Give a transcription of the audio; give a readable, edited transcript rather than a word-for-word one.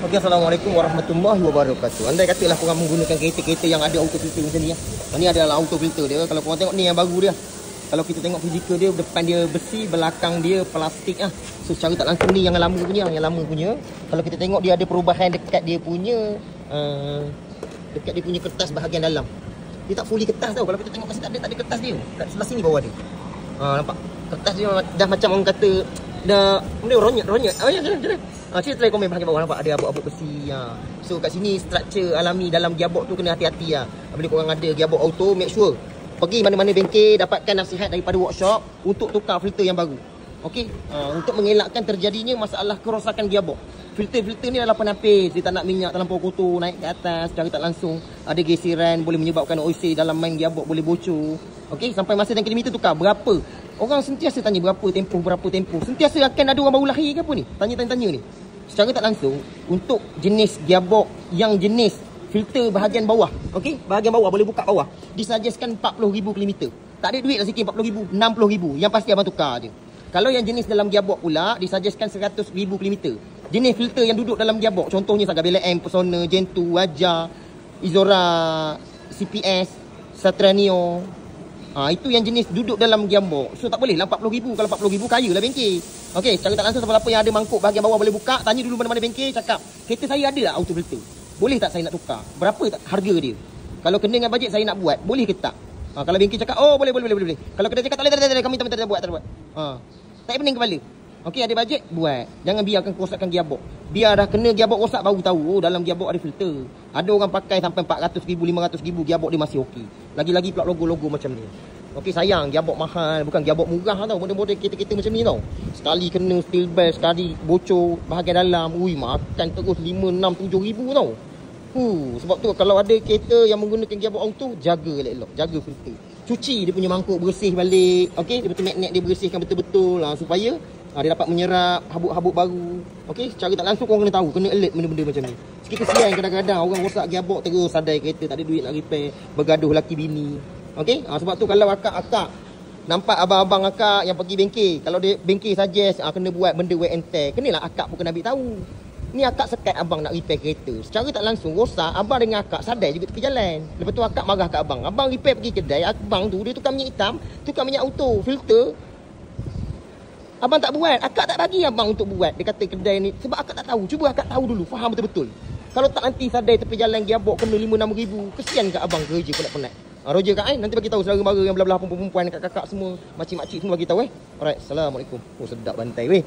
Okey, Assalamualaikum warahmatullahi wabarakatuh. Andai katalah korang menggunakan kereta-kereta yang ada auto filter macam ni ya. Ini adalah auto filter dia. Kalau korang tengok ni yang baru dia. Kalau kita tengok fizikal dia, depan dia besi, belakang dia plastik ah. So secara tak langsung ni yang lama punya. Kalau kita tengok dia ada perubahan dekat dia punya kertas bahagian dalam. Dia tak fully kertas tau. Kalau kita tengok masih tak ada kertas dia. Kat sebelah sini bawah dia. Nampak? Kertas dia dah macam orang kata dah ronyat. Oh ya, jalan. Kita try komen bahagian bawah, nampak ada abuk-abuk besi. So kat sini structure alami dalam gearbox tu kena hati-hati lah. Bila korang ada gearbox auto, make sure pergi mana-mana bengkel, dapatkan nasihat daripada workshop untuk tukar filter yang baru. Okey, untuk mengelakkan terjadinya masalah kerosakan gearbox. Filter-filter ni adalah penapis, dia tak nak minyak terlampau kotor naik ke atas secara tak langsung. Ada geseran, boleh menyebabkan OC dalam main gearbox boleh bocor. Okey, sampai masa dan kilometer tukar berapa? Orang sentiasa tanya berapa tempoh. Sentiasa akan ada orang baru lahir ke apa ni? Tanya ni. Secara tak langsung, untuk jenis gearbox yang jenis filter bahagian bawah, okey, bahagian bawah boleh buka bawah, disuggestkan 40,000 km. Tak ada duit lah sikit 40,000, 60,000. Yang pasti abang tukar je. Kalau yang jenis dalam gearbox pula disuggestkan 100,000 km. Jenis filter yang duduk dalam gearbox, contohnya Saga Bela M, Persona, Gentoo, Waja, Izora, CPS, Satranio. Itu yang jenis duduk dalam gearbox. So tak boleh lah 40,000. Kalau 40,000 kaya lah bengkel. Okey, secara tak langsung siapa-siapa yang ada mangkuk bahagian bawah boleh buka. Tanya dulu mana-mana bengkel, cakap, kereta saya ada tak auto filter? Boleh tak saya nak tukar? Berapa tak harga dia? Kalau kena dengan bajet saya nak buat, boleh ke tak? Kalau bengkel cakap, oh boleh. Kalau kedai cakap, tak boleh, kami tak buat. Tak pening kepala. Okey, ada bajet, buat. Jangan biarkan kerosakkan gearbox. Biar dah kena gearbox rosak baru tahu, dalam gearbox ada filter. Ada orang pakai sampai 400,000, 500,000, gearbox dia masih okey. Lagi-lagi pula logo-logo macam ni. Okey, sayang, gearbox mahal, bukan gearbox murah tau. Model-model kereta-kereta macam ni tau. Sekali kena steel belt, sekali bocor bahagian dalam. Makan terus 5, 6, 7 ribu tau. Sebab tu kalau ada kereta yang menggunakan gearbox auto, jaga elok-elok, jaga filter. Cuci dia punya mangkuk, bersih balik. Okey, dia betul magnet dia bersihkan betul-betul supaya dia dapat menyerap habuk-habuk baru. Okey, secara tak langsung korang kena tahu, kena alert benda-benda macam ni. Sikit kesian kadang-kadang orang rosak gearbox terus sadai kereta, tak ada duit nak repair, bergaduh laki bini. Okey, sebab tu kalau akak-akak nampak abang-abang akak yang pergi bengkel, kalau dia bengkel suggest kena buat benda wear and tear, kenalah akak pun kena ambil tahu. Ni akak sekat abang nak repair kereta, secara tak langsung rosak, abang dengan akak sadai juga tepi jalan. Lepas tu akak marah kat abang. Abang repair pergi kedai, abang tu dia tukar minyak hitam, tukar minyak auto, filter. Abang tak buat, akak tak bagi abang untuk buat. Dia kata kedai ni, sebab akak tak tahu. Cuba akak tahu dulu, faham betul-betul. Kalau tak nanti sadai tepi jalan gearbox kena 5-6 ribu, kesian kat abang kerja penat-penat. Roger kak nanti bagi tahu saudara mara yang belah-belah perempuan kakak-kakak semua, makcik-makcik semua bagi tahu Alright, assalamualaikum. Sedap bantai weh.